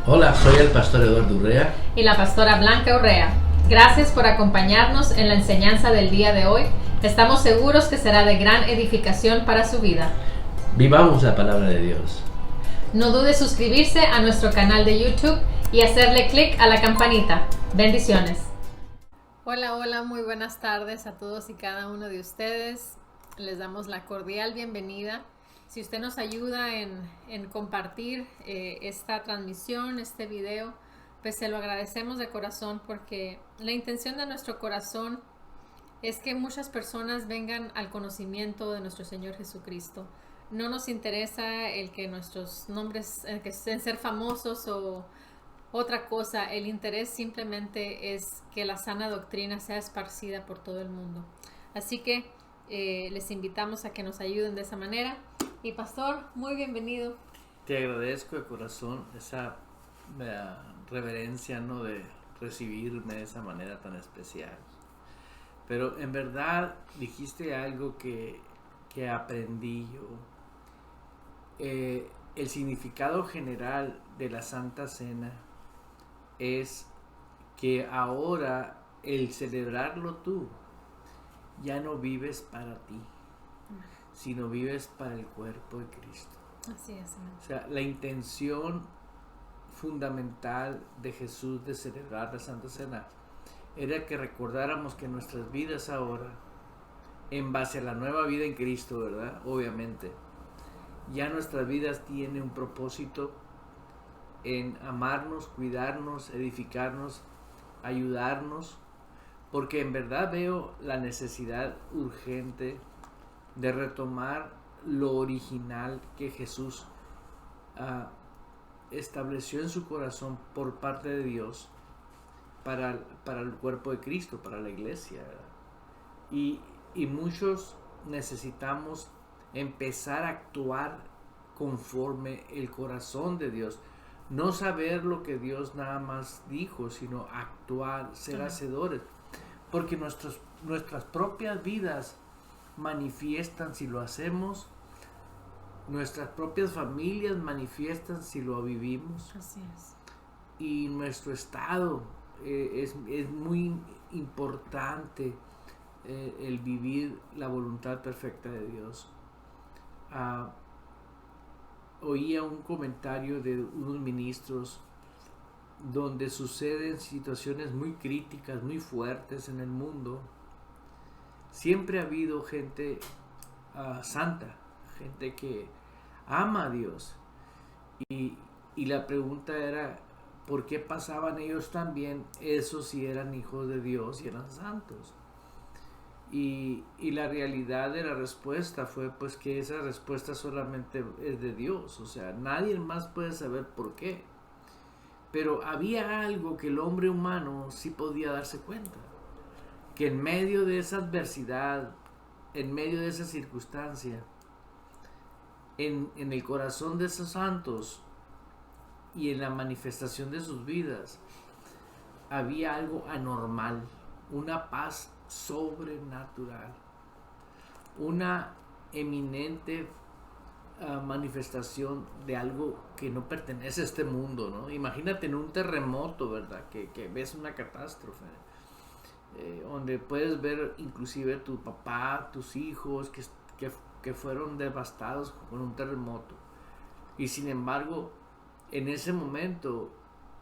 Hola, soy el pastor Eduardo Urrea y la pastora Blanca Urrea. Gracias por acompañarnos en la enseñanza del día de hoy. Estamos seguros que será de gran edificación para su vida. Vivamos la palabra de Dios. No dude suscribirse a nuestro canal de YouTube y hacerle clic a la campanita. Bendiciones. Hola, muy buenas tardes a todos y cada uno de ustedes. Les damos la cordial bienvenida. Si usted nos ayuda en compartir esta transmisión, este video, pues se lo agradecemos de corazón, porque la intención de nuestro corazón es que muchas personas vengan al conocimiento de nuestro Señor Jesucristo. No nos interesa el que nuestros nombres, que estén ser famosos o otra cosa. El interés simplemente es que la sana doctrina sea esparcida por todo el mundo. Así que les invitamos a que nos ayuden de esa manera. Y pastor, muy bienvenido. Te agradezco de corazón esa reverencia, ¿no?, de recibirme de esa manera tan especial. Pero en verdad dijiste algo que aprendí yo. El significado general de la Santa Cena es que ahora el celebrarlo tú ya no vives para ti, sino vives para el cuerpo de Cristo. Así es, amén. O sea, la intención fundamental de Jesús de celebrar la Santa Cena era que recordáramos que nuestras vidas ahora, en base a la nueva vida en Cristo, ¿verdad? Obviamente, ya nuestras vidas tienen un propósito en amarnos, cuidarnos, edificarnos, ayudarnos, porque en verdad veo la necesidad urgente de retomar lo original que Jesús estableció en su corazón por parte de Dios para el cuerpo de Cristo, para la iglesia, ¿verdad? Y muchos necesitamos empezar a actuar conforme el corazón de Dios. No saber lo que Dios nada más dijo, sino actuar, ser hacedores. Porque nuestras propias vidas manifiestan si lo hacemos, nuestras propias familias manifiestan si lo vivimos. Así es. Y nuestro estado es muy importante, el vivir la voluntad perfecta de Dios. Oía un comentario de unos ministros donde suceden situaciones muy críticas, muy fuertes en el mundo. Siempre ha habido gente santa, gente que ama a Dios. Y la pregunta era, ¿por qué pasaban ellos también? Esos sí eran hijos de Dios y eran santos. Y la realidad de la respuesta fue pues que esa respuesta solamente es de Dios. O sea, nadie más puede saber por qué. Pero había algo que el hombre humano sí podía darse cuenta. Que en medio de esa adversidad, en medio de esa circunstancia, en el corazón de esos santos y en la manifestación de sus vidas, había algo anormal, una paz sobrenatural, una eminente manifestación de algo que no pertenece a este mundo, ¿no? Imagínate en un terremoto, ¿verdad? Que ves una catástrofe, donde puedes ver inclusive tu papá, tus hijos que fueron devastados con un terremoto, y sin embargo en ese momento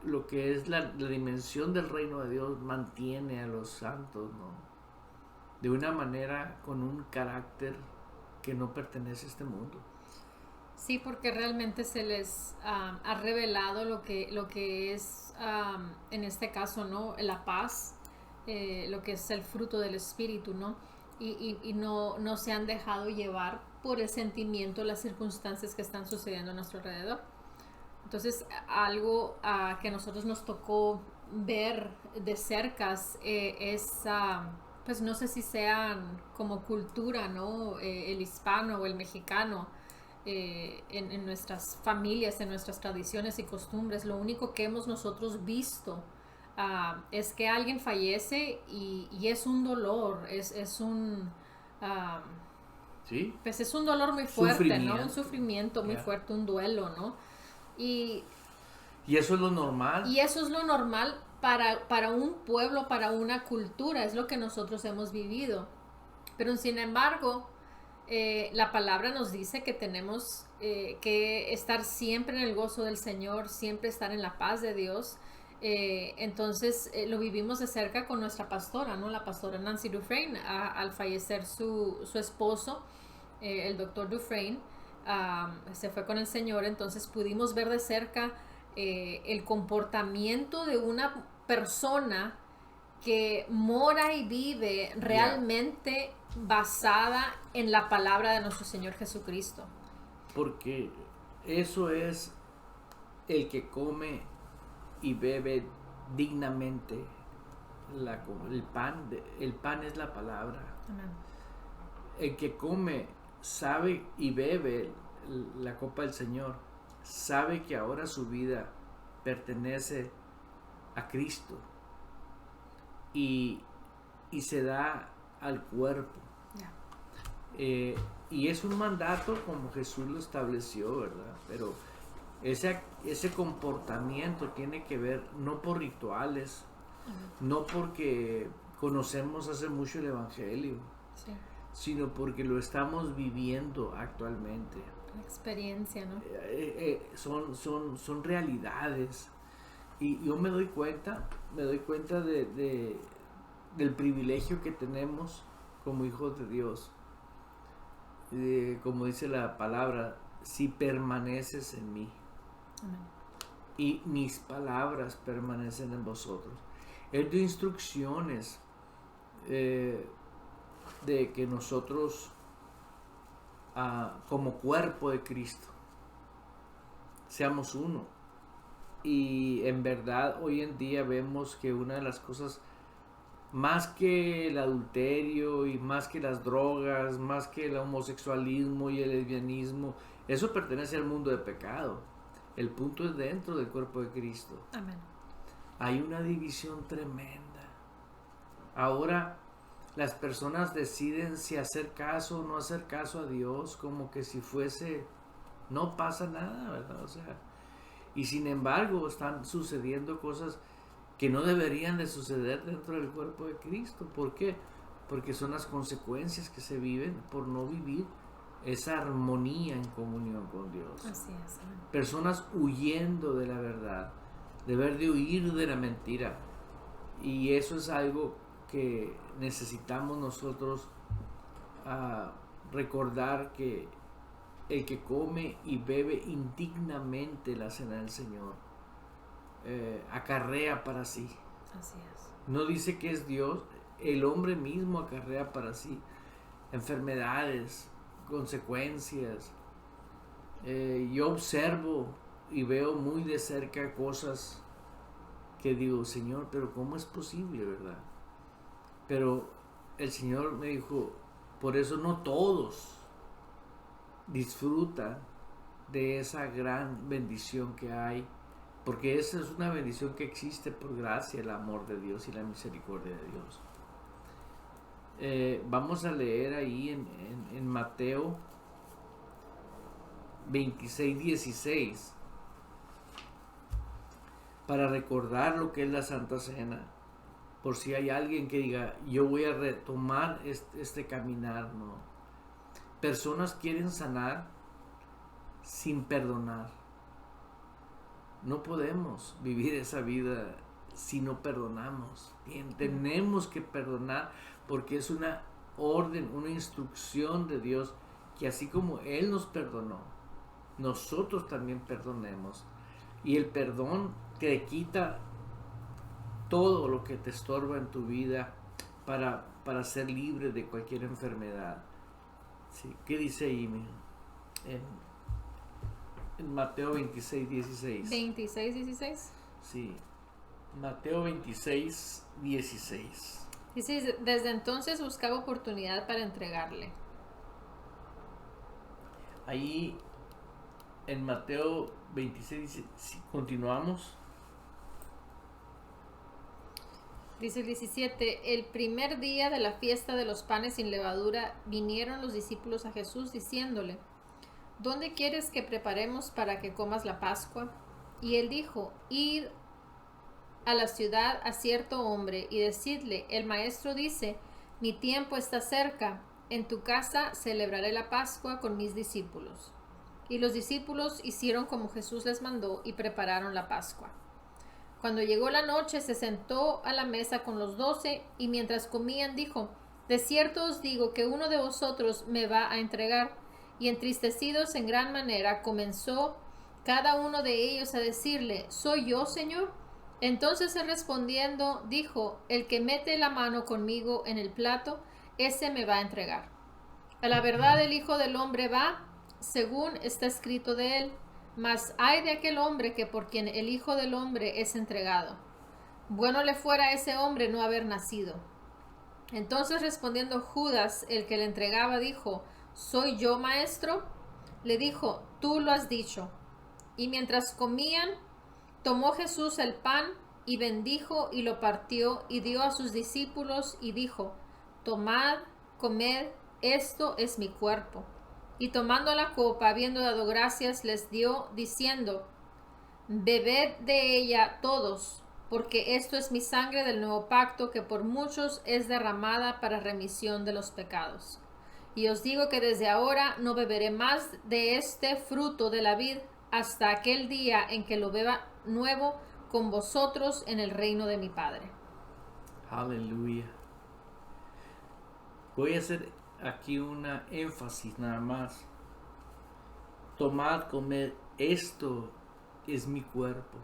lo que es la dimensión del reino de Dios mantiene a los santos, ¿no?, de una manera con un carácter que no pertenece a este mundo. Sí, porque realmente se les ha revelado lo que es, en este caso, ¿no?, la paz, lo que es el fruto del Espíritu, ¿no? Y no se han dejado llevar por el sentimiento, las circunstancias que están sucediendo a nuestro alrededor. Entonces, algo que a nosotros nos tocó ver de cerca es, pues no sé si sean como cultura, ¿no?, el hispano o el mexicano, en nuestras familias, en nuestras tradiciones y costumbres. Lo único que hemos nosotros visto es que alguien fallece y es un dolor, es un... ¿Sí? Pues es un dolor muy fuerte, ¿no? Un sufrimiento muy fuerte, un duelo, ¿no? Y Y eso es lo normal. Y eso es lo normal para un pueblo, para una cultura, es lo que nosotros hemos vivido. Pero sin embargo, la palabra nos dice que tenemos que estar siempre en el gozo del Señor, siempre estar en la paz de Dios. Entonces lo vivimos de cerca con nuestra pastora, ¿no? La pastora Nancy Dufresne, al fallecer su esposo, el doctor Dufresne, se fue con el Señor. Entonces pudimos ver de cerca el comportamiento de una persona que mora y vive realmente basada en la palabra de nuestro Señor Jesucristo. Porque eso es el que come y bebe dignamente el pan es la palabra. Amén. El que come, sabe y bebe la copa del Señor, sabe que ahora su vida pertenece a Cristo y se da al cuerpo. Yeah. Y es un mandato como Jesús lo estableció, ¿verdad? Pero ese comportamiento tiene que ver no por rituales, no porque conocemos hace mucho el Evangelio, Sí. sino porque lo estamos viviendo actualmente. La experiencia, ¿no? Son realidades. Y yo me doy cuenta del privilegio que tenemos como hijos de Dios. Como dice la palabra, si permaneces en mí. Amén. Y mis palabras permanecen en vosotros. Él dio instrucciones de que nosotros, como cuerpo de Cristo, seamos uno. Y en verdad hoy en día vemos que una de las cosas, más que el adulterio y más que las drogas, más que el homosexualismo y el lesbianismo, eso pertenece al mundo de pecado. El punto es dentro del cuerpo de Cristo. Amén. Hay una división tremenda. Ahora las personas deciden si hacer caso o no hacer caso a Dios, como que si fuese, no pasa nada, ¿verdad? O sea, y sin embargo están sucediendo cosas que no deberían de suceder dentro del cuerpo de Cristo. ¿Por qué? Porque son las consecuencias que se viven por no vivir esa armonía en comunión con Dios. Así es. Amén. Personas huyendo de la verdad, deber de huir de la mentira. Y eso es algo que necesitamos nosotros recordar, que el que come y bebe indignamente la cena del Señor acarrea para sí. Así es. No dice que es Dios, el hombre mismo acarrea para sí enfermedades, consecuencias. Yo observo y veo muy de cerca cosas que digo, Señor, pero ¿cómo es posible, verdad? Pero el Señor me dijo, por eso no todos disfrutan de esa gran bendición que hay, porque esa es una bendición que existe por gracia, el amor de Dios y la misericordia de Dios. Vamos a leer ahí en Mateo 26:16 para recordar lo que es la Santa Cena, por si hay alguien que diga, yo voy a retomar este caminar. No, personas quieren sanar sin perdonar. No podemos vivir esa vida si no perdonamos. Bien, tenemos que perdonar, porque es una orden, una instrucción de Dios, que así como Él nos perdonó, nosotros también perdonemos. Y el perdón te quita todo lo que te estorba en tu vida para ser libre de cualquier enfermedad. ¿Sí? ¿Qué dice ahí, en Mateo 26:16? 26:16. Sí, Mateo 26:16. Dice, desde entonces buscaba oportunidad para entregarle. Ahí en Mateo 26, continuamos. Dice el 17, el primer día de la fiesta de los panes sin levadura vinieron los discípulos a Jesús diciéndole, ¿dónde quieres que preparemos para que comas la Pascua? Y él dijo, id a la ciudad a cierto hombre y decidle, el maestro dice, mi tiempo está cerca, en tu casa celebraré la Pascua con mis discípulos. Y los discípulos hicieron como Jesús les mandó y prepararon la Pascua. Cuando llegó la noche se sentó a la mesa con los 12 y mientras comían dijo, de cierto os digo que uno de vosotros me va a entregar. Y entristecidos en gran manera comenzó cada uno de ellos a decirle, ¿soy yo, Señor? Entonces él respondiendo dijo, el que mete la mano conmigo en el plato, ese me va a entregar. A la verdad el Hijo del Hombre va, según está escrito de él, mas ay de aquel hombre que por quien el Hijo del Hombre es entregado. Bueno le fuera a ese hombre no haber nacido. Entonces respondiendo Judas, el que le entregaba, dijo, ¿soy yo, maestro? Le dijo, tú lo has dicho. Y mientras comían, tomó Jesús el pan y bendijo y lo partió y dio a sus discípulos y dijo, tomad, comed, esto es mi cuerpo. Y tomando la copa, habiendo dado gracias, les dio, diciendo, bebed de ella todos, porque esto es mi sangre del nuevo pacto, que por muchos es derramada para remisión de los pecados. Y os digo que desde ahora no beberé más de este fruto de la vid, hasta aquel día en que lo beba nuevo con vosotros en el reino de mi Padre. Aleluya. Voy a hacer aquí una énfasis nada más. Tomad, comed, esto es mi cuerpo.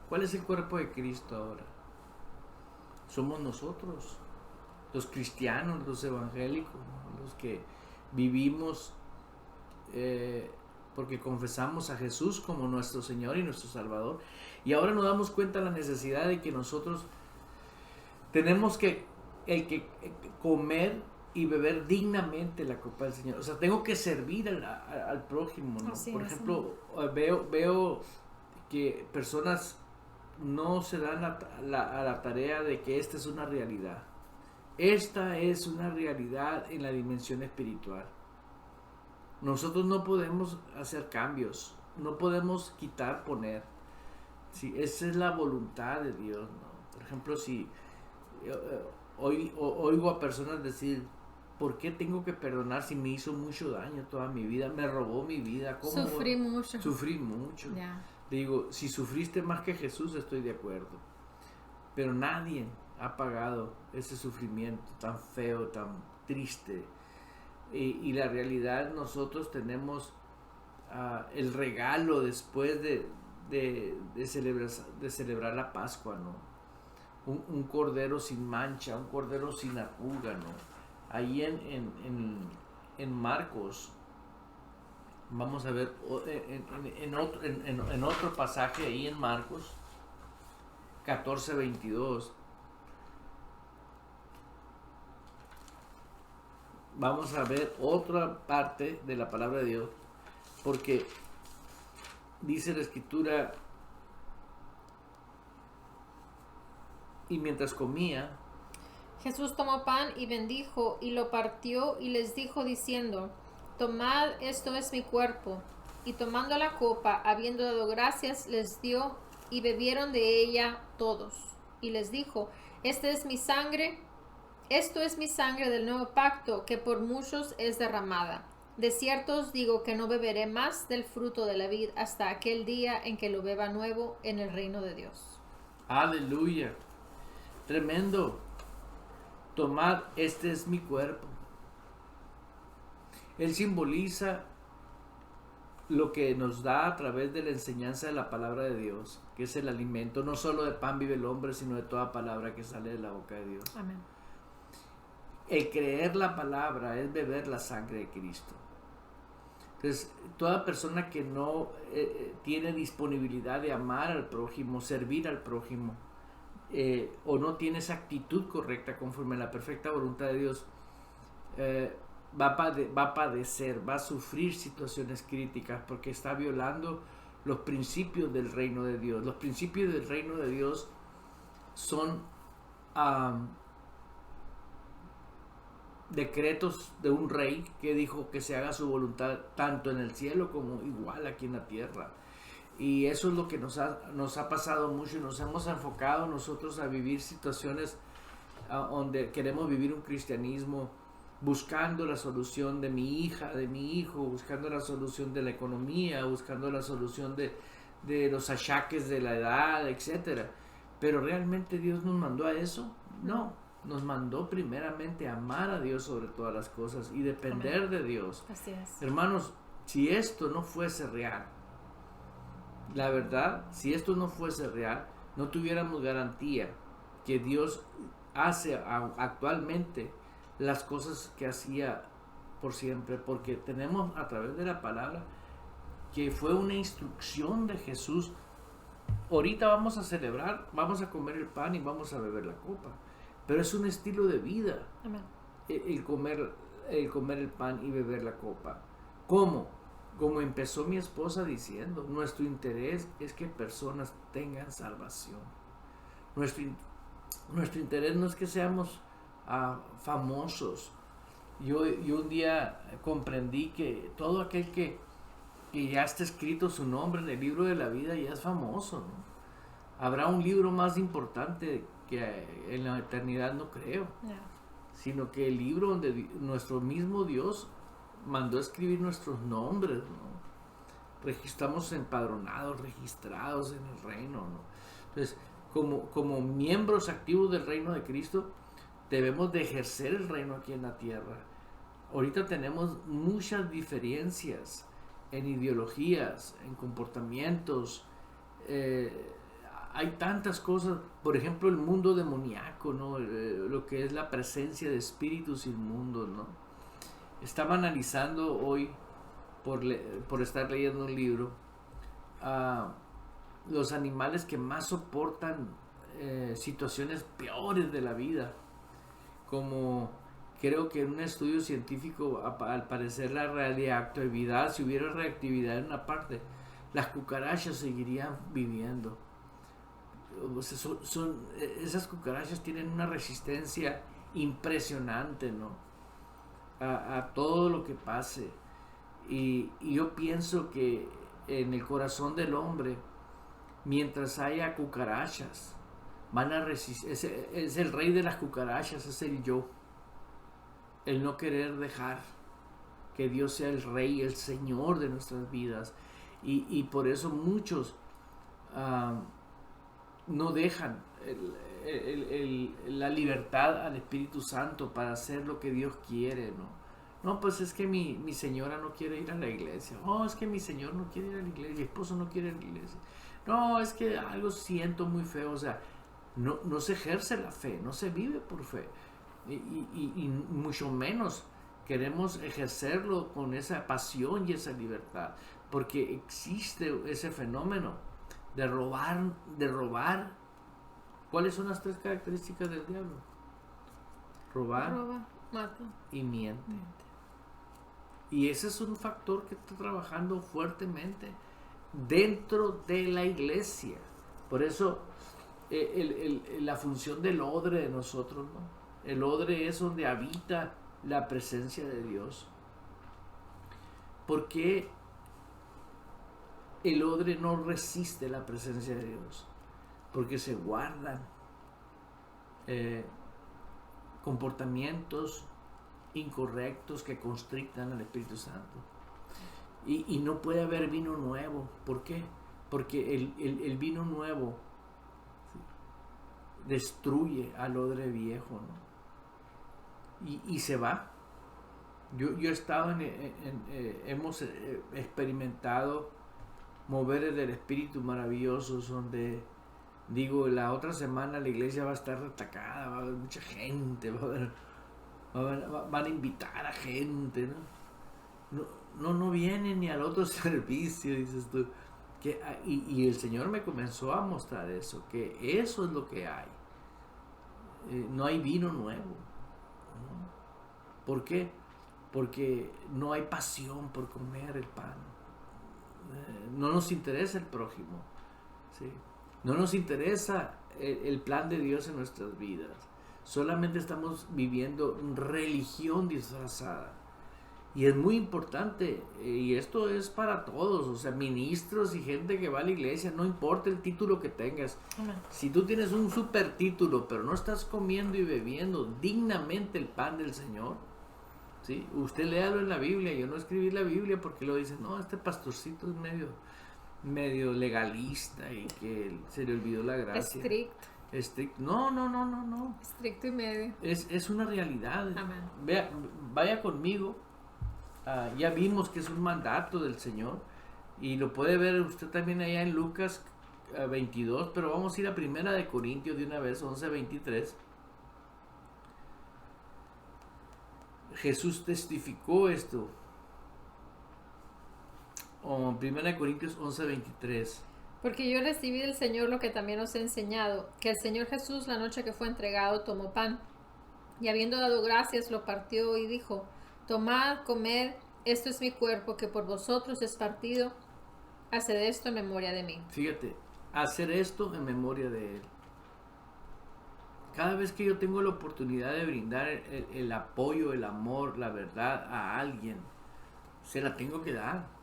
¿Cuál es el cuerpo de Cristo ahora? Somos nosotros, los cristianos, los evangélicos, ¿no? Los que vivimos porque confesamos a Jesús como nuestro Señor y nuestro Salvador. Y ahora nos damos cuenta de la necesidad de que nosotros tenemos que comer y beber dignamente la copa del Señor. O sea, tengo que servir al prójimo, ¿no? Por ejemplo, veo que personas no se dan a la tarea de que esta es una realidad. Esta es una realidad en la dimensión espiritual. Nosotros no podemos hacer cambios, no podemos quitar, poner. Sí, esa es la voluntad de Dios, ¿no? Por ejemplo, si oigo a personas decir, ¿por qué tengo que perdonar si me hizo mucho daño toda mi vida? Me robó mi vida. ¿Cómo? Sufrí mucho. Sufrí mucho. Yeah. Digo, si sufriste más que Jesús, estoy de acuerdo. Pero nadie ha pagado ese sufrimiento tan feo, tan triste. Y la realidad, nosotros tenemos el regalo después de celebrar la Pascua, ¿no? Un cordero sin mancha, un cordero sin arruga, ¿no? Ahí en Marcos, vamos a ver en otro pasaje ahí en Marcos 14:22. Vamos a ver otra parte de la palabra de Dios, porque dice la Escritura, y mientras comía, Jesús tomó pan y bendijo y lo partió y les dijo diciendo, tomad, esto es mi cuerpo. Y tomando la copa, habiendo dado gracias, les dio y bebieron de ella todos. Y les dijo, esto es mi sangre del nuevo pacto, que por muchos es derramada. De cierto os digo que no beberé más del fruto de la vid hasta aquel día en que lo beba nuevo en el reino de Dios. aleluya, tremendo. Tomad, este es mi cuerpo. Él simboliza lo que nos da a través de la enseñanza de la palabra de Dios, que es el alimento. No solo de pan vive el hombre, sino de toda palabra que sale de la boca de Dios. Amén. El creer la palabra es beber la sangre de Cristo. Entonces, toda persona que no tiene disponibilidad de amar al prójimo, servir al prójimo, o no tiene esa actitud correcta conforme a la perfecta voluntad de Dios, va a padecer, va a sufrir situaciones críticas porque está violando los principios del reino de Dios. Los principios del reino de Dios son decretos de un rey que dijo que se haga su voluntad tanto en el cielo como igual aquí en la tierra. Y eso es lo que nos ha pasado mucho. Nos hemos enfocado nosotros a vivir situaciones donde queremos vivir un cristianismo buscando la solución de mi hija, de mi hijo, buscando la solución de la economía, buscando la solución de los achaques de la edad, etcétera. Pero ¿realmente Dios nos mandó a eso? No, nos mandó primeramente a amar a Dios sobre todas las cosas y depender Amén. de Dios. Así es. Hermanos, si esto no fuese real, la verdad, si esto no fuese real, no tuviéramos garantía que Dios hace actualmente las cosas que hacía por siempre, porque tenemos a través de la palabra que fue una instrucción de Jesús. Ahorita vamos a celebrar, vamos a comer el pan y vamos a beber la copa, pero es un estilo de vida. Amén. el comer el pan y beber la copa. ¿Cómo? Como empezó mi esposa diciendo, nuestro interés es que personas tengan salvación. Nuestro interés no es que seamos famosos. Yo un día comprendí que todo aquel que ya está escrito su nombre en el libro de la vida ya es famoso, ¿no? Habrá un libro más importante que en la eternidad, no creo, sino que el libro donde nuestro mismo Dios mandó escribir nuestros nombres, ¿no? Estamos empadronados, registrados en el reino, ¿no? Entonces, como miembros activos del reino de Cristo, debemos de ejercer el reino aquí en la tierra. Ahorita tenemos muchas diferencias en ideologías, en comportamientos, hay tantas cosas, por ejemplo el mundo demoníaco, ¿no? Lo que es la presencia de espíritus inmundos, ¿no? Estaba analizando hoy, por estar leyendo un libro, los animales que más soportan situaciones peores de la vida, como creo que en un estudio científico, al parecer la reactividad, si hubiera reactividad en una parte, las cucarachas seguirían viviendo. O sea, esas cucarachas tienen una resistencia impresionante, ¿no? A todo lo que pase. Y yo pienso que en el corazón del hombre, mientras haya cucarachas, van a resistir. Es el rey de las cucarachas, es el yo. El no querer dejar que Dios sea el rey, el señor de nuestras vidas. Y por eso muchos no dejan la libertad al Espíritu Santo para hacer lo que Dios quiere, ¿no? No, pues es que mi señora no quiere ir a la iglesia. No, es que mi señor no quiere ir a la iglesia. Mi esposo no quiere ir a la iglesia. No, es que algo siento muy feo. O sea, no se ejerce la fe, no se vive por fe. Y mucho menos queremos ejercerlo con esa pasión y esa libertad, porque existe ese fenómeno de robar. ¿Cuáles son las 3 características del diablo? Roba, mata y miente. Y ese es un factor que está trabajando fuertemente dentro de la iglesia. Por eso la función del odre de nosotros, ¿no? El odre es donde habita la presencia de Dios. ¿Por qué el odre no resiste la presencia de Dios? Porque se guardan comportamientos incorrectos que constrictan al Espíritu Santo. Y no puede haber vino nuevo. ¿Por qué? Porque el vino nuevo destruye al odre viejo, ¿no? Y se va. Yo he estado hemos experimentado moveres del Espíritu maravillosos, donde digo, la otra semana la iglesia va a estar atacada, va a haber mucha gente, van a invitar a gente, ¿no? No vienen ni al otro servicio, dices tú. Y el Señor me comenzó a mostrar eso, que eso es lo que hay. No hay vino nuevo, ¿no? ¿Por qué? Porque no hay pasión por comer el pan. No nos interesa el prójimo, ¿sí? No nos interesa el plan de Dios en nuestras vidas. Solamente estamos viviendo religión disfrazada. Y es muy importante, y esto es para todos, o sea, ministros y gente que va a la iglesia, no importa el título que tengas. Amén. Si tú tienes un super título, pero no estás comiendo y bebiendo dignamente el pan del Señor, ¿sí? Usted léalo en la Biblia. Yo no escribí la Biblia porque lo dice, no, este pastorcito es medio legalista y que se le olvidó la gracia. Estricto. No. Estricto y medio. Es una realidad. Amén. Vaya conmigo. Ya vimos que es un mandato del Señor y lo puede ver usted también allá en Lucas 22, pero vamos a ir a 1 Corintios de una vez, 11:23. Jesús testificó esto. 1 Corintios 11:23. Porque yo recibí del Señor lo que también os he enseñado, que el Señor Jesús la noche que fue entregado tomó pan, y habiendo dado gracias lo partió y dijo, tomad, comed, esto es mi cuerpo que por vosotros es partido, haced esto en memoria de mí. Fíjate, hacer esto en memoria de Él. Cada vez que yo tengo la oportunidad de brindar el apoyo, el amor, la verdad a alguien, se la tengo que dar.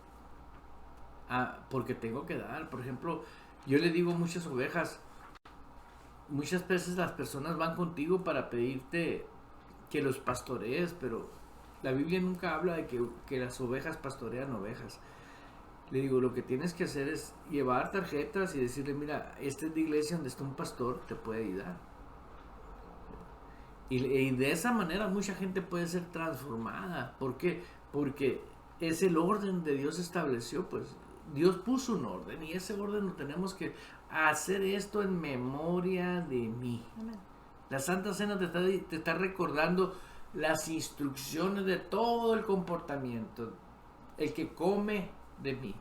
Porque tengo que dar. Por ejemplo, yo le digo a muchas ovejas, muchas veces las personas van contigo para pedirte que los pastorees, pero la Biblia nunca habla de que las ovejas pastorean ovejas. Le digo, lo que tienes que hacer es llevar tarjetas y decirle, mira, esta es la iglesia donde está un pastor, te puede ayudar. Y de esa manera mucha gente puede ser transformada. ¿Por qué? Porque es el orden de Dios estableció, pues Dios puso un orden y ese orden lo tenemos que hacer esto en memoria de mí. Amén. La Santa Cena te está recordando las instrucciones de todo el comportamiento, el que come de mí.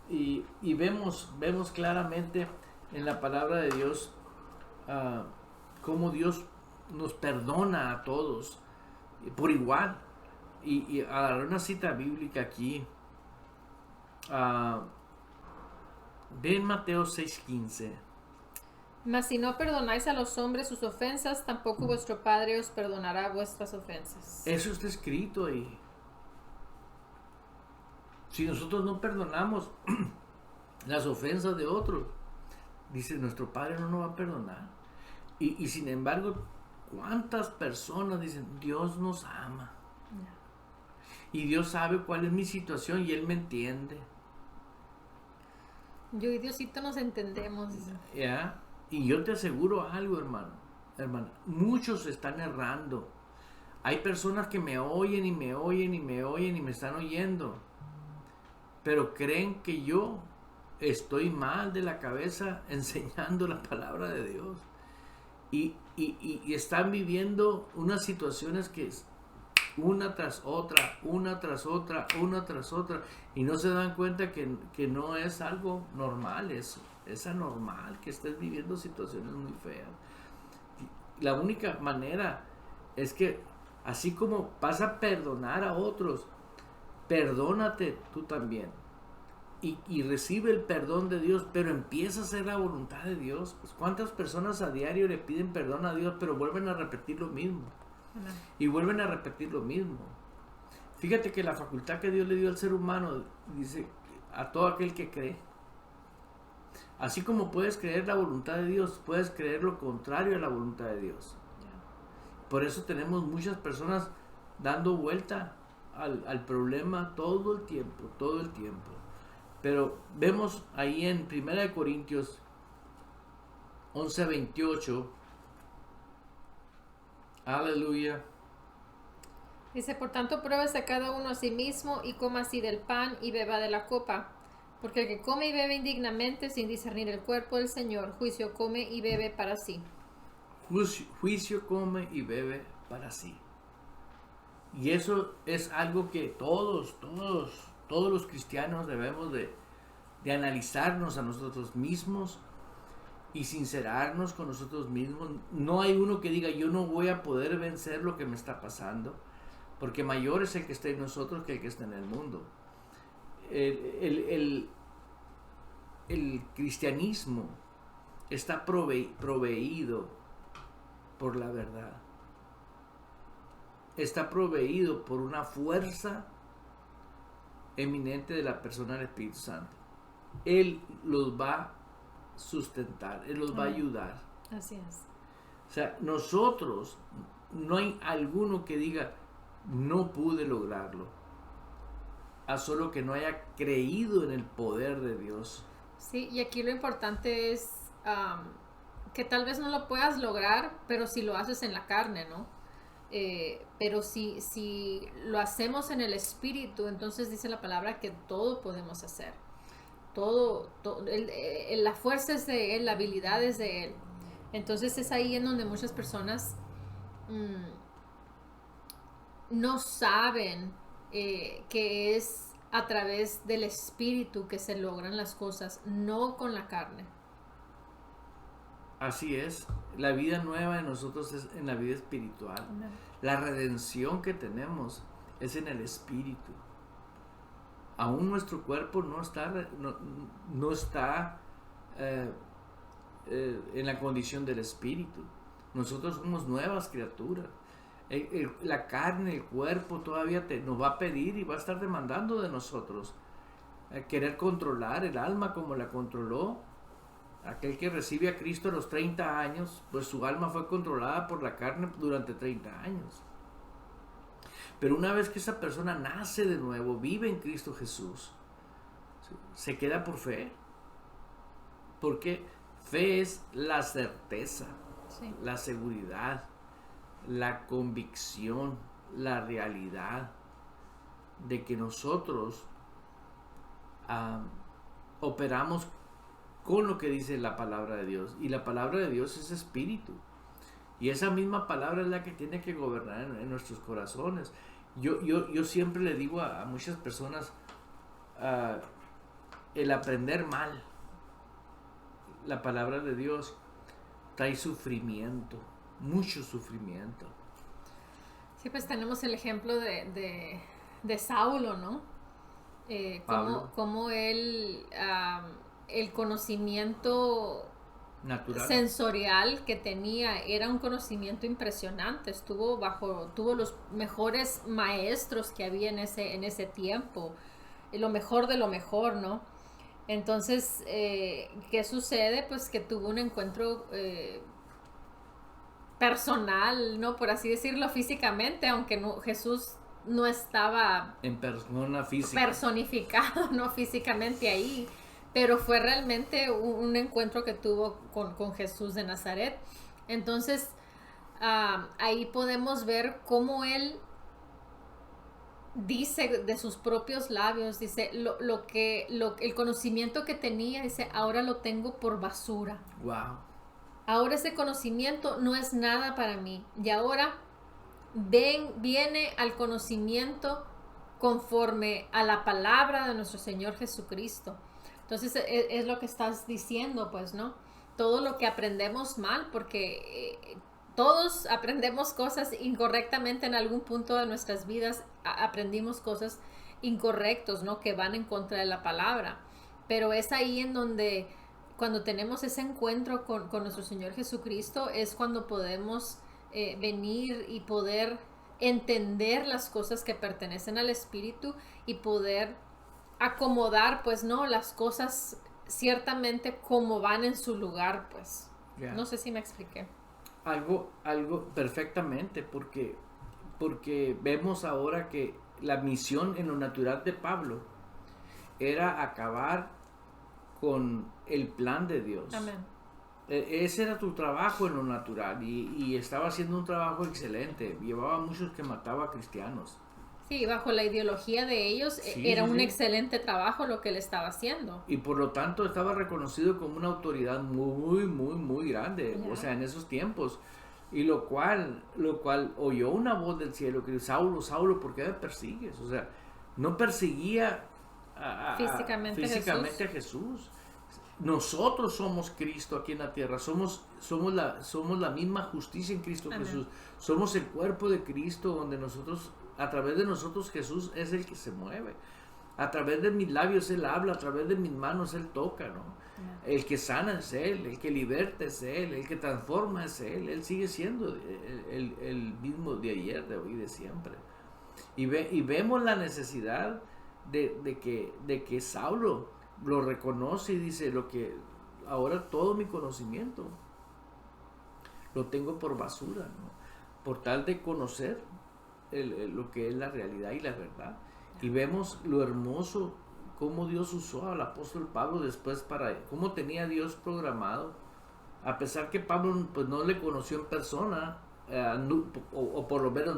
Y vemos claramente en la palabra de Dios cómo Dios nos perdona a todos por igual. Y agarré una cita bíblica aquí. Ven Mateo 6:15. Mas si no perdonáis a los hombres sus ofensas, tampoco vuestro Padre os perdonará vuestras ofensas. Eso está escrito ahí. Si nosotros no perdonamos las ofensas de otros, dice, nuestro Padre no nos va a perdonar. Y sin embargo, ¿cuántas personas dicen, Dios nos ama? Y Dios sabe cuál es mi situación y Él me entiende. Yo y Diosito nos entendemos. ¿Ya? Y yo te aseguro algo, hermana, muchos están errando. Hay personas que me oyen y me oyen y me oyen y me están oyendo, pero creen que yo estoy mal de la cabeza enseñando la palabra de Dios. Y están viviendo unas situaciones que es una tras otra, y no se dan cuenta que no es algo normal eso. Es anormal que estés viviendo situaciones muy feas. La única manera es que, así como vas a perdonar a otros, perdónate tú también. Y recibe el perdón de Dios, pero empieza a hacer la voluntad de Dios. Pues, ¿cuántas personas a diario le piden perdón a Dios, pero vuelven a repetir lo mismo? Y vuelven a repetir lo mismo. Fíjate que la facultad que Dios le dio al ser humano, dice, a todo aquel que cree. Así como puedes creer la voluntad de Dios, puedes creer lo contrario a la voluntad de Dios. Por eso tenemos muchas personas dando vuelta al problema todo el tiempo. Pero vemos ahí en 1 Corintios 11:28. Aleluya. Dice, por tanto, pruébese cada uno a sí mismo y coma así del pan y beba de la copa. Porque el que come y bebe indignamente sin discernir el cuerpo del Señor, juicio come y bebe para sí. Juicio come y bebe para sí. Y eso es algo que todos los cristianos debemos de analizarnos a nosotros mismos y sincerarnos con nosotros mismos. No hay uno que diga, yo no voy a poder vencer lo que me está pasando, porque mayor es el que está en nosotros que el que está en el mundo. El cristianismo está proveído por la verdad. está proveído por una fuerza eminente de la persona del Espíritu Santo. Él los va a sustentar, Él los va a ayudar. Así es. O sea, nosotros, no hay alguno que diga, no pude lograrlo, a solo que no haya creído en el poder de Dios. Sí, y aquí lo importante es que tal vez no lo puedas lograr, pero si lo haces en la carne, ¿no? Pero si lo hacemos en el espíritu, entonces dice la palabra que todo podemos hacer. Todo la fuerza es de Él, la habilidad es de Él. Entonces es ahí en donde muchas personas no saben que es a través del espíritu que se logran las cosas, no con la carne. Así es, la vida nueva de nosotros es en la vida espiritual. Amén. La redención que tenemos es en el espíritu. Aún nuestro cuerpo no está en la condición del espíritu. Nosotros somos nuevas criaturas. La carne, el cuerpo todavía nos va a pedir y va a estar demandando de nosotros querer controlar el alma como la controló aquel que recibe a Cristo a los 30 años. Pues su alma fue controlada por la carne durante 30 años. Pero una vez que esa persona nace de nuevo, vive en Cristo Jesús, se queda por fe. Porque fe es la certeza, Sí. la seguridad, la convicción, la realidad de que nosotros operamos con lo que dice la palabra de Dios. Y la palabra de Dios es espíritu. Y esa misma palabra es la que tiene que gobernar en nuestros corazones. Yo siempre le digo a muchas personas, el aprender mal la palabra de Dios trae sufrimiento, mucho sufrimiento. Sí, pues tenemos el ejemplo de Saulo, ¿no? Como él, el conocimiento Natural. sensorial que tenía era un conocimiento impresionante. Tuvo los mejores maestros que había en ese tiempo, lo mejor de lo mejor, ¿no? Entonces, ¿qué sucede? Pues que tuvo un encuentro personal, ¿no? Por así decirlo, físicamente, aunque Jesús no estaba En persona física. personificado, ¿no? Físicamente ahí, pero fue realmente un encuentro que tuvo con Jesús de Nazaret. Entonces, ahí podemos ver cómo él dice de sus propios labios, dice, el conocimiento que tenía, dice, ahora lo tengo por basura. Wow. Ahora ese conocimiento no es nada para mí. Y ahora viene al conocimiento conforme a la palabra de nuestro Señor Jesucristo. Entonces es lo que estás diciendo, pues, ¿no? Todo lo que aprendemos mal, porque todos aprendemos cosas incorrectamente en algún punto de nuestras vidas, aprendimos cosas incorrectas, ¿no? Que van en contra de la palabra. Pero es ahí en donde, cuando tenemos ese encuentro con nuestro Señor Jesucristo, es cuando podemos venir y poder entender las cosas que pertenecen al Espíritu y poder acomodar, pues, ¿no? Las cosas ciertamente como van en su lugar, pues. Yeah. No sé si me expliqué. Algo perfectamente, porque vemos ahora que la misión en lo natural de Pablo era acabar con el plan de Dios. Amén. Ese era tu trabajo en lo natural y estaba haciendo un trabajo excelente. Llevaba muchos que mataba a cristianos. Sí, bajo la ideología de ellos era un excelente trabajo lo que él estaba haciendo. Y por lo tanto estaba reconocido como una autoridad muy, muy, muy grande, Yeah. o sea, en esos tiempos. Y lo cual oyó una voz del cielo que dice, Saulo, Saulo, ¿por qué me persigues? O sea, no perseguía Físicamente a Jesús. Nosotros somos Cristo aquí en la tierra, somos la misma justicia en Cristo. Amén. Jesús. Somos el cuerpo de Cristo, donde nosotros, a través de nosotros, Jesús es el que se mueve. A través de mis labios Él habla, a través de mis manos Él toca, ¿no? El que sana es Él, el que liberta es Él, el que transforma es Él sigue siendo el mismo de ayer, de hoy, de siempre. Y vemos la necesidad de que Saulo lo reconoce y dice, lo que ahora todo mi conocimiento lo tengo por basura, ¿no? Por tal de conocer lo que es la realidad y la verdad. Y vemos lo hermoso cómo Dios usó al apóstol Pablo después cómo tenía Dios programado, a pesar que Pablo pues no le conoció en persona, o por lo menos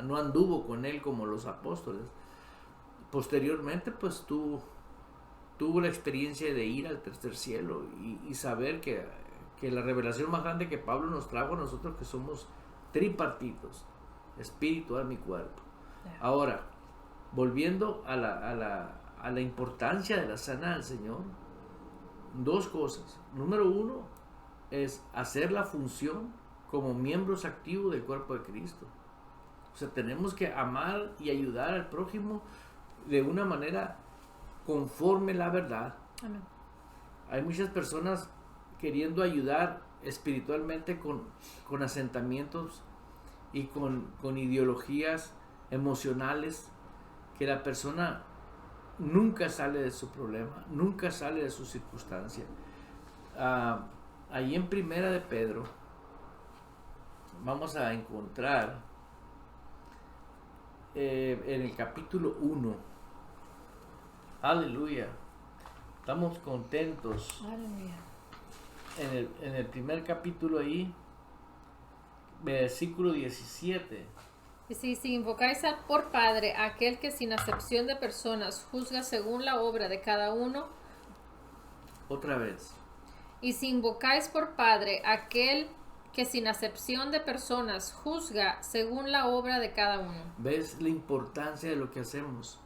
no anduvo con él como los apóstoles. Posteriormente pues tuvo la experiencia de ir al tercer cielo y saber que la revelación más grande que Pablo nos trajo a nosotros, que somos tripartitos, espíritu, alma y cuerpo. Ahora, volviendo a la importancia de la cena del Señor, dos cosas. Número uno es hacer la función como miembros activos del cuerpo de Cristo. O sea, tenemos que amar y ayudar al prójimo de una manera conforme la verdad. Amén. Hay muchas personas queriendo ayudar espiritualmente con asentamientos y con ideologías emocionales, que la persona nunca sale de su problema, nunca sale de su circunstancia. Ahí en Primera de Pedro vamos a encontrar en el capítulo 1, aleluya, estamos contentos. Aleluya. En el primer capítulo ahí, versículo 17. Y si invocáis por Padre a aquel que sin acepción de personas juzga según la obra de cada uno. Otra vez. Y si invocáis por Padre a aquel que sin acepción de personas juzga según la obra de cada uno. ¿Ves la importancia de lo que hacemos?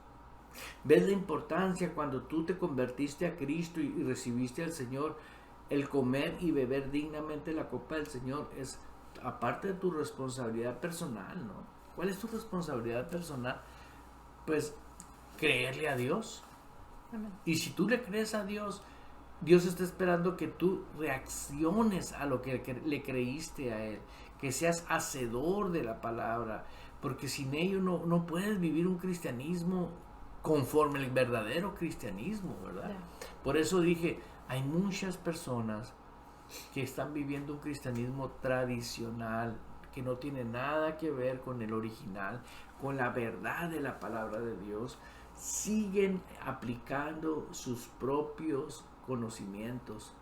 ¿Ves la importancia cuando tú te convertiste a Cristo y recibiste al Señor? El comer y beber dignamente la copa del Señor es aparte de tu responsabilidad personal, ¿no? ¿Cuál es tu responsabilidad personal? Pues creerle a Dios. Amén. Y si tú le crees a Dios, Dios está esperando que tú reacciones a lo que le creíste a Él, que seas hacedor de la palabra, porque sin ello no puedes vivir un cristianismo conforme el verdadero cristianismo, ¿verdad? Yeah. Por eso dije, hay muchas personas que están viviendo un cristianismo tradicional, que no tiene nada que ver con el original, con la verdad de la palabra de Dios. Siguen aplicando sus propios conocimientos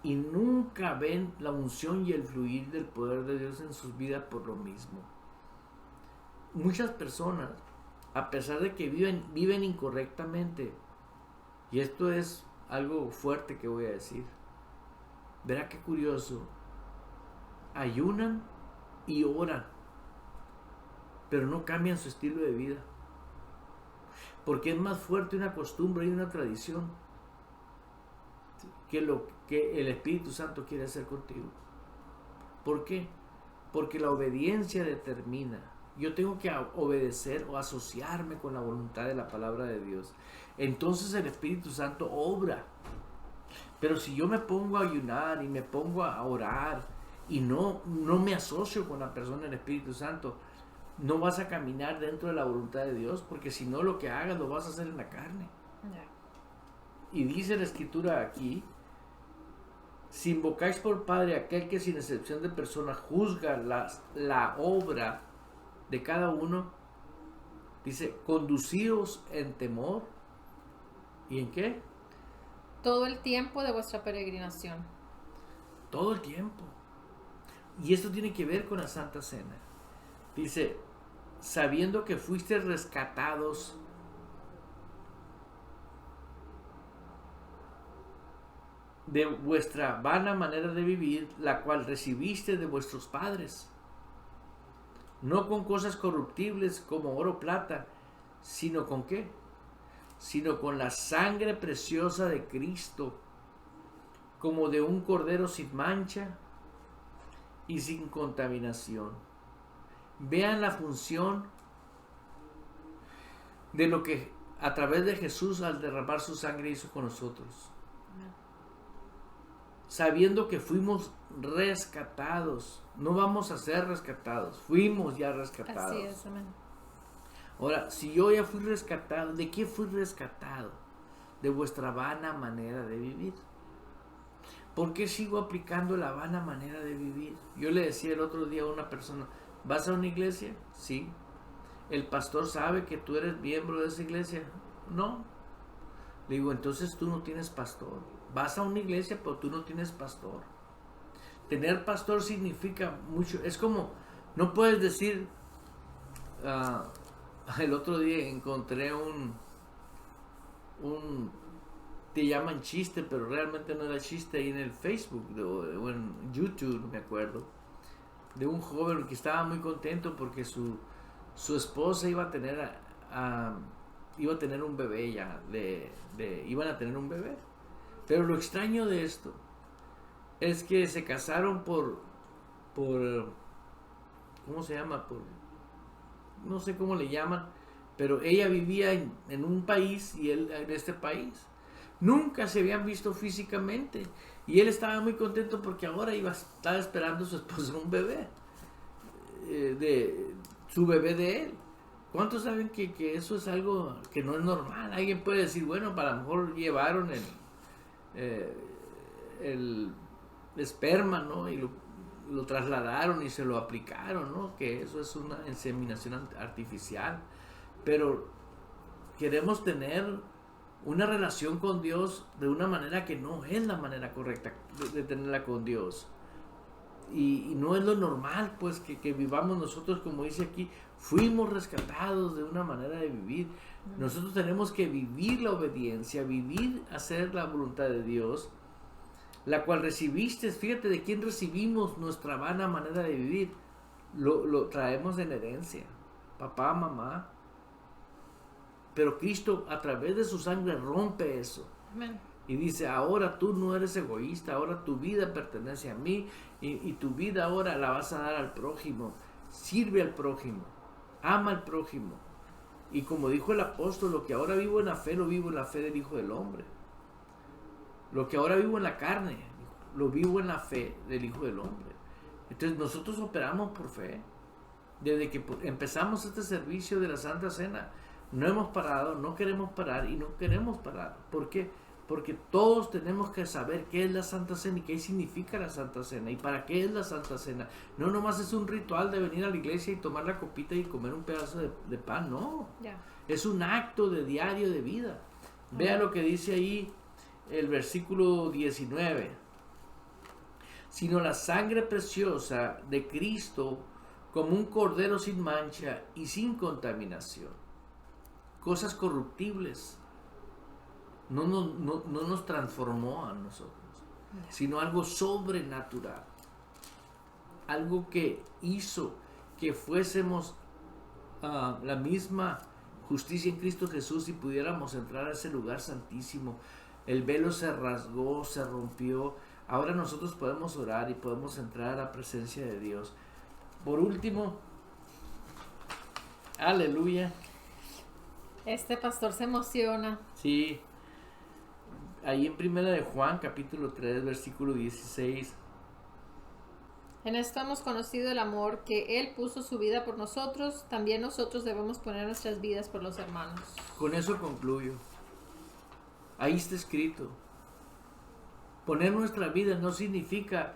y nunca ven la unción y el fluir del poder de Dios en sus vidas por lo mismo. Muchas personas, a pesar de que viven incorrectamente, y esto es algo fuerte que voy a decir, verá qué curioso, ayunan y oran, pero no cambian su estilo de vida, porque es más fuerte una costumbre y una tradición que lo que el Espíritu Santo quiere hacer contigo. ¿Por qué? Porque la obediencia determina. Yo tengo que obedecer o asociarme con la voluntad de la palabra de Dios. Entonces el Espíritu Santo obra. Pero si yo me pongo a ayunar y me pongo a orar y no me asocio con la persona del Espíritu Santo, no vas a caminar dentro de la voluntad de Dios, porque si no, lo que hagas lo vas a hacer en la carne. Yeah. Y dice la Escritura aquí, si invocáis por Padre a aquel que sin excepción de persona juzga la obra de cada uno, dice, conducíos en temor. ¿Y en qué? Todo el tiempo de vuestra peregrinación. Todo el tiempo. Y esto tiene que ver con la Santa Cena. Dice, sabiendo que fuiste rescatados de vuestra vana manera de vivir, la cual recibiste de vuestros padres, no con cosas corruptibles como oro o plata, sino con ¿qué? Sino con la sangre preciosa de Cristo, como de un cordero sin mancha y sin contaminación. Vean la función de lo que a través de Jesús, al derramar su sangre, hizo con nosotros. Sabiendo que fuimos rescatados. No vamos a ser rescatados. Fuimos ya rescatados. Así es, amén. Ahora, si yo ya fui rescatado, ¿de qué fui rescatado? De vuestra vana manera de vivir. ¿Por qué sigo aplicando la vana manera de vivir? Yo le decía el otro día a una persona, ¿vas a una iglesia? Sí. ¿El pastor sabe que tú eres miembro de esa iglesia? No. Le digo, entonces tú no tienes pastor. Vas a una iglesia, pero tú no tienes pastor. Tener pastor significa mucho. Es como, no puedes decir, el otro día encontré te llaman chiste, pero realmente no era chiste, ahí en el Facebook o en YouTube, no me acuerdo, de un joven que estaba muy contento porque su esposa iba a tener un bebé ya, iban a tener un bebé. Pero lo extraño de esto es que se casaron por ¿cómo se llama? No sé cómo le llaman, pero ella vivía en un país y él en este país. Nunca se habían visto físicamente y él estaba muy contento porque ahora estaba esperando a su esposa un bebé, su bebé de él. ¿Cuántos saben que eso es algo que no es normal? Alguien puede decir, bueno, para lo mejor llevaron el esperma, ¿no? Y lo trasladaron y se lo aplicaron, ¿no? Que eso es una inseminación artificial. Pero queremos tener una relación con Dios de una manera que no es la manera correcta de tenerla con Dios. Y no es lo normal, pues, que vivamos nosotros, como dice aquí, fuimos rescatados de una manera de vivir. Nosotros tenemos que vivir la obediencia, vivir, hacer la voluntad de Dios, la cual recibiste. Fíjate de quién recibimos nuestra vana manera de vivir. Lo traemos en herencia, papá, mamá. Pero Cristo a través de su sangre rompe eso. Amén. Y dice, ahora tú no eres egoísta, ahora tu vida pertenece a mí y tu vida ahora la vas a dar al prójimo. Sirve al prójimo, ama al prójimo. Y como dijo el apóstol, lo que ahora vivo en la fe, lo vivo en la fe del Hijo del Hombre. Lo que ahora vivo en la carne, lo vivo en la fe del Hijo del Hombre. Entonces nosotros operamos por fe. Desde que empezamos este servicio de la Santa Cena, no hemos parado, no queremos parar y no queremos parar. ¿Por qué? Porque todos tenemos que saber qué es la Santa Cena y qué significa la Santa Cena y para qué es la Santa Cena. No nomás es un ritual de venir a la iglesia y tomar la copita y comer un pedazo de pan, no. Yeah. Es un acto de diario de vida. Vea lo que dice ahí el versículo 19. Sino la sangre preciosa de Cristo como un cordero sin mancha y sin contaminación. Cosas corruptibles. No nos transformó a nosotros, sino algo sobrenatural. Algo que hizo que fuésemos la misma justicia en Cristo Jesús y pudiéramos entrar a ese lugar santísimo. El velo se rasgó, se rompió. Ahora nosotros podemos orar y podemos entrar a la presencia de Dios. Por último, aleluya. Este pastor se emociona. Sí. Ahí en Primera de Juan, capítulo 3, versículo 16. En esto hemos conocido el amor que Él puso su vida por nosotros. También nosotros debemos poner nuestras vidas por los hermanos. Con eso concluyo. Ahí está escrito. Poner nuestra vida no significa,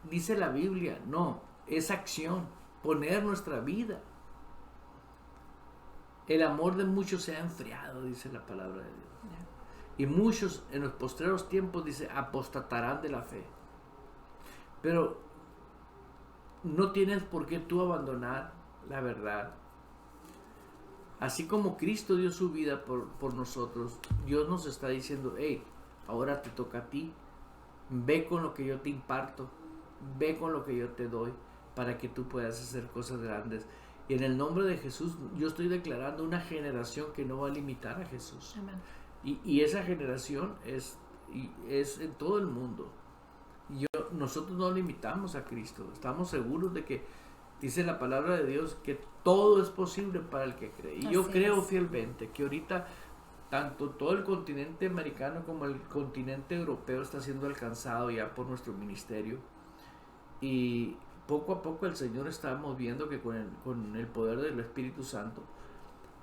dice la Biblia. No, es acción. Poner nuestra vida. El amor de muchos se ha enfriado, dice la palabra de Dios. Y muchos en los postreros tiempos, dice, apostatarán de la fe. Pero no tienes por qué tú abandonar la verdad. Así como Cristo dio su vida por nosotros, Dios nos está diciendo, hey, ahora te toca a ti. Ve con lo que yo te imparto. Ve con lo que yo te doy para que tú puedas hacer cosas grandes. Y en el nombre de Jesús, yo estoy declarando una generación que no va a limitar a Jesús. Amén. Y esa generación es en todo el mundo. Nosotros no limitamos a Cristo. Estamos seguros de que Dice la palabra de Dios que todo es posible para el que cree. Y yo Así creo es. fielmente que ahorita tanto todo el continente americano como el continente europeo está siendo alcanzado ya por nuestro ministerio. Y poco a poco el Señor está moviendo que con el poder del Espíritu Santo,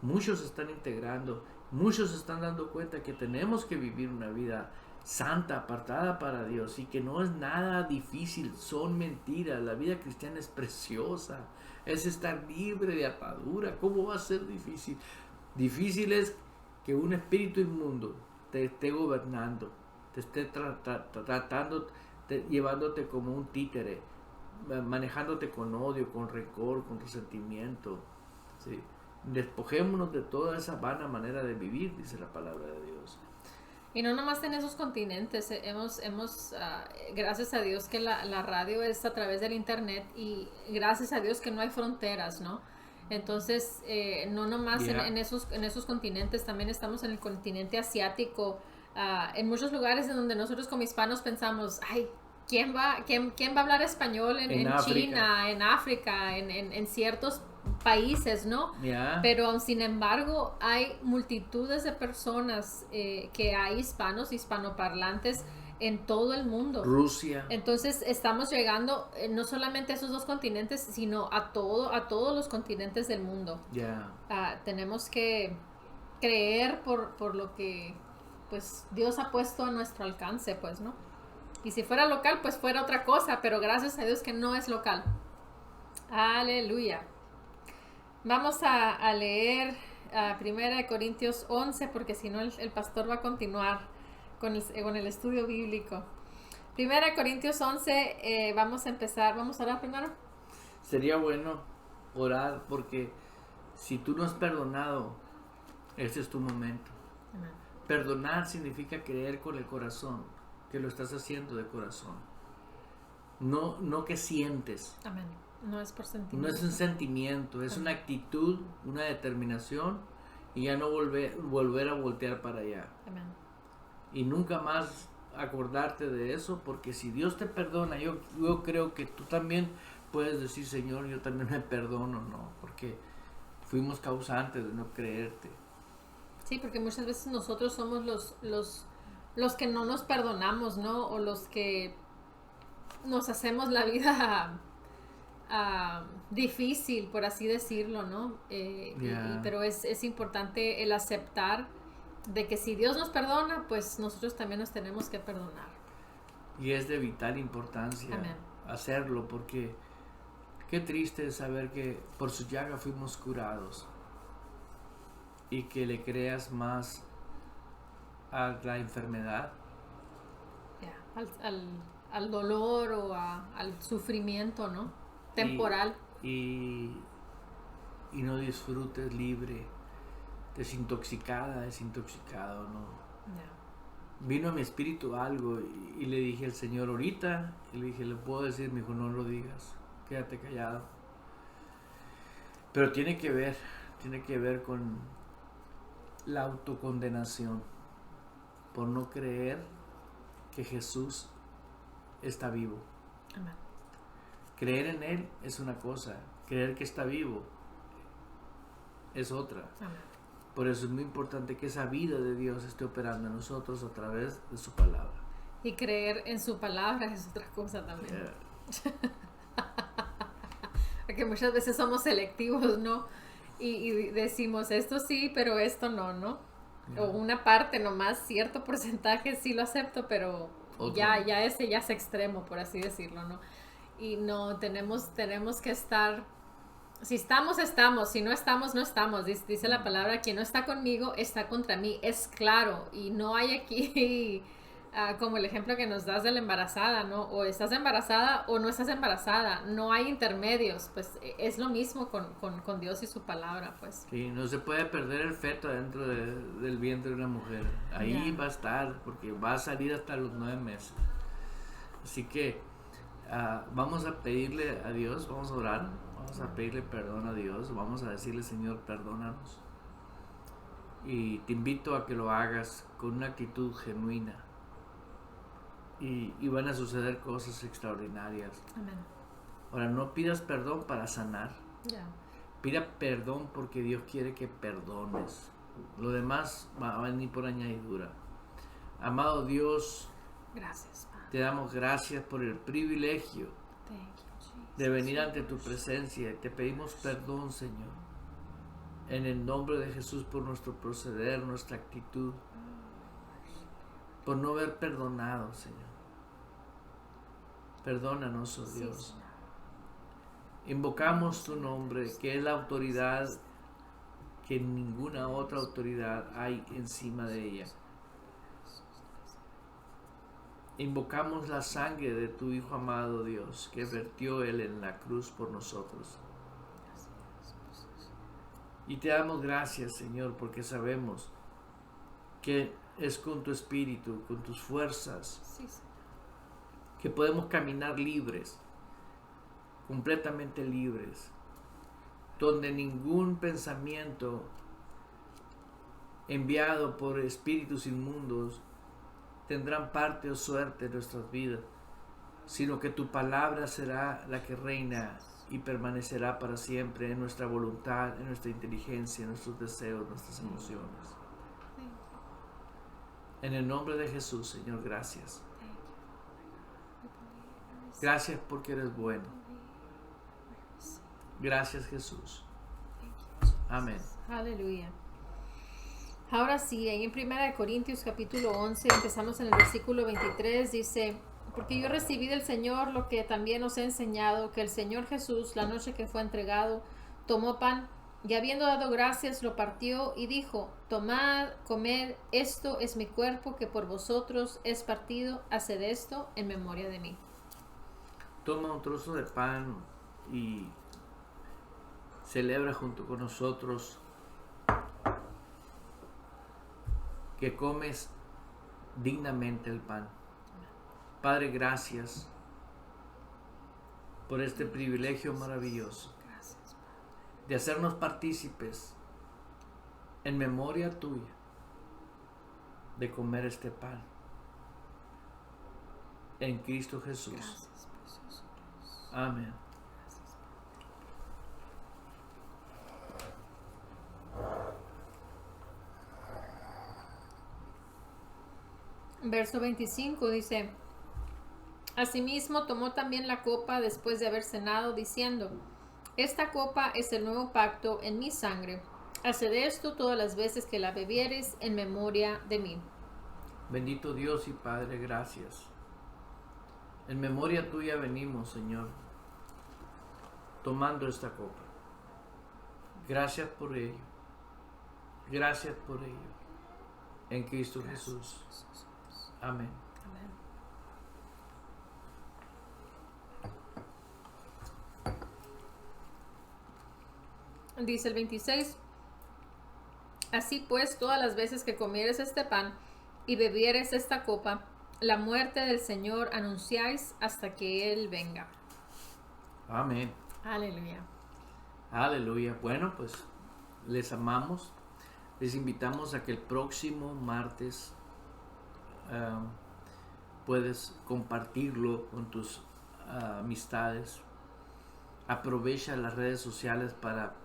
muchos se están integrando, muchos se están dando cuenta que tenemos que vivir una vida santa, apartada para Dios, y que no es nada difícil, son mentiras. La vida cristiana es preciosa, es estar libre de atadura. ¿Cómo va a ser difícil? Difícil es que un espíritu inmundo te esté gobernando, te esté tratando, llevándote como un títere, manejándote con odio, con rencor, con resentimiento, ¿sí? Despojémonos de toda esa vana manera de vivir, dice la palabra de Dios. Y no nomás en esos continentes, gracias a Dios que la radio es a través del internet, y gracias a Dios que no hay fronteras, ¿no? Entonces, no nomás en esos continentes, también estamos en el continente asiático, en muchos lugares en donde nosotros como hispanos pensamos, ay, ¿quién va a hablar español en China, en África, en ciertos países, ¿no? Pero sin embargo hay multitudes de personas que hay hispanoparlantes en todo el mundo. Rusia. Entonces estamos llegando no solamente a esos dos continentes, sino a todos los continentes del mundo. Tenemos que creer por lo que pues Dios ha puesto a nuestro alcance, pues, ¿no? Y si fuera local, pues fuera otra cosa, pero gracias a Dios que no es local. Aleluya. Vamos a leer 1 Corintios 11, porque si no el pastor va a continuar con el estudio bíblico. 1 Corintios 11, vamos a orar primero. Sería bueno orar, porque si tú no has perdonado, ese es tu momento. Amén. Perdonar significa creer con el corazón que lo estás haciendo de corazón. No que sientes. Amén. No es por sentimiento. No es un sentimiento, es una actitud, una determinación, y ya no volver a voltear para allá. Amén. Y nunca más acordarte de eso, porque si Dios te perdona, yo creo que tú también puedes decir, Señor, yo también me perdono, ¿no? Porque fuimos causantes de no creerte. Sí, porque muchas veces nosotros somos los que no nos perdonamos, ¿no? O los que nos hacemos la vida difícil, por así decirlo, ¿no? Pero es importante el aceptar de que si Dios nos perdona, pues nosotros también nos tenemos que perdonar. Y es de vital importancia hacerlo, porque qué triste es saber que por su llaga fuimos curados, y que le creas más a la enfermedad, al dolor o al sufrimiento, ¿no? Temporal. Y no disfrutes libre, desintoxicado, ¿no? Vino a mi espíritu algo, y le dije al Señor ahorita, y le dije, ¿le puedo decir? Me dijo, no lo digas, quédate callado. Pero tiene que ver con la autocondenación por no creer que Jesús está vivo. Amén. Creer en Él es una cosa, creer que está vivo es otra. Amén. Por eso es muy importante que esa vida de Dios esté operando en nosotros a través de su palabra. Y creer en su palabra es otra cosa también. Porque muchas veces somos selectivos, ¿no? Y decimos esto sí, pero esto no, ¿no? O una parte nomás, cierto porcentaje sí lo acepto, pero ya ese ya es extremo, por así decirlo, ¿no? Y no, tenemos que estar, si estamos, estamos, si no estamos, no estamos. Dice la palabra, quien no está conmigo está contra mí, es claro, y no hay aquí como el ejemplo que nos das de la embarazada, ¿no? O estás embarazada o no estás embarazada, no hay intermedios, pues es lo mismo con Dios y su palabra, pues. Sí, no se puede perder el feto dentro del vientre de una mujer, ahí va a estar, porque va a salir hasta los 9 meses. Así que vamos a pedirle a Dios, vamos a orar, vamos a pedirle perdón a Dios, vamos a decirle, Señor, perdónanos. Y te invito a que lo hagas con una actitud genuina. Y van a suceder cosas extraordinarias. Amén. Ahora, no pidas perdón para sanar. Ya. Pida perdón porque Dios quiere que perdones. Lo demás va a venir por añadidura. Amado Dios, Gracias, Padre. te damos gracias por el privilegio Thank you, Jesus. de venir ante tu presencia. Te pedimos perdón, Señor, en el nombre de Jesús, por nuestro proceder, nuestra actitud, por no haber perdonado, Señor. Perdónanos, oh Sí, Dios. Señor. Invocamos tu nombre, que es la autoridad que ninguna otra autoridad hay encima de ella. Invocamos la sangre de tu Hijo amado, Dios, que vertió Él en la cruz por nosotros. Y te damos gracias, Señor, porque sabemos que es con tu espíritu, con tus fuerzas, Sí, Señor. que podemos caminar libres, completamente libres, donde ningún pensamiento enviado por espíritus inmundos tendrán parte o suerte en nuestras vidas, sino que tu palabra será la que reina y permanecerá para siempre en nuestra voluntad, en nuestra inteligencia, en nuestros deseos, nuestras emociones. Thank you. En el nombre de Jesús, Señor, gracias. Thank you. We believe, we receive, Gracias porque eres bueno. we receive. Gracias, Jesús. Thank you, Jesus. Amén. Aleluya. Ahora sí, ahí en 1 Corintios capítulo 11, empezamos en el versículo 23, dice, porque yo recibí del Señor lo que también os he enseñado, que el Señor Jesús, la noche que fue entregado, tomó pan, y habiendo dado gracias, lo partió y dijo, tomad, comed, esto es mi cuerpo que por vosotros es partido, haced esto en memoria de mí. Toma un trozo de pan y celebra junto con nosotros que comes dignamente el pan. Padre, gracias por este privilegio maravilloso Gracias, Padre. de hacernos partícipes en memoria tuya de comer este pan en Cristo Jesús. Gracias, precioso Dios. Amén. Gracias, Padre. Verso 25 dice, asimismo tomó también la copa después de haber cenado, diciendo, esta copa es el nuevo pacto en mi sangre. Haced esto todas las veces que la bebieres en memoria de mí. Bendito Dios y Padre, gracias. En memoria tuya venimos, Señor, tomando esta copa. Gracias por ello. Gracias por ello. En Cristo Jesús. Amén. Amén. Dice el 26, así pues, todas las veces que comieres este pan y bebieres esta copa, la muerte del Señor anunciáis hasta que Él venga. Amén. Aleluya. Aleluya. Bueno, pues les amamos. Les invitamos a que el próximo martes puedes compartirlo con tus amistades. Aprovecha las redes sociales para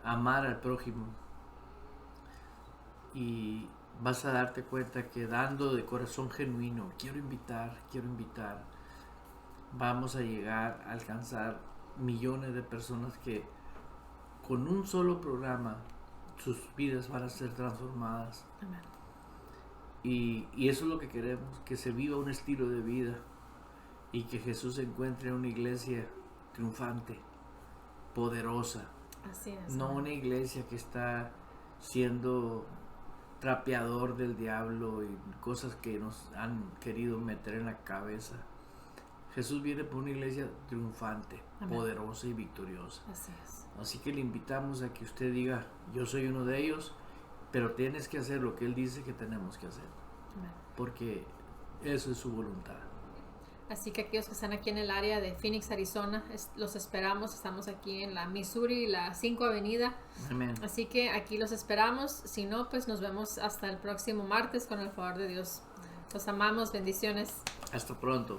amar al prójimo. Y vas a darte cuenta que dando de corazón genuino, quiero invitar, vamos a llegar a alcanzar millones de personas que con un solo programa sus vidas van a ser transformadas. Amén. Y eso es lo que queremos, que se viva un estilo de vida y que Jesús se encuentre en una iglesia triunfante, poderosa, Así es. no amén. una iglesia que está siendo trapeador del diablo y cosas que nos han querido meter en la cabeza. Jesús viene por una iglesia triunfante, Amén. poderosa y victoriosa. Así es. Así que le invitamos a que usted diga, yo soy uno de ellos, pero tienes que hacer lo que Él dice que tenemos que hacer, Amén. porque eso es su voluntad. Así que aquellos que están aquí en el área de Phoenix, Arizona, los esperamos. Estamos aquí en la Missouri, la 5 Avenida. Amén. Así que aquí los esperamos. Si no, pues nos vemos hasta el próximo martes con el favor de Dios. Los amamos. Bendiciones. Hasta pronto.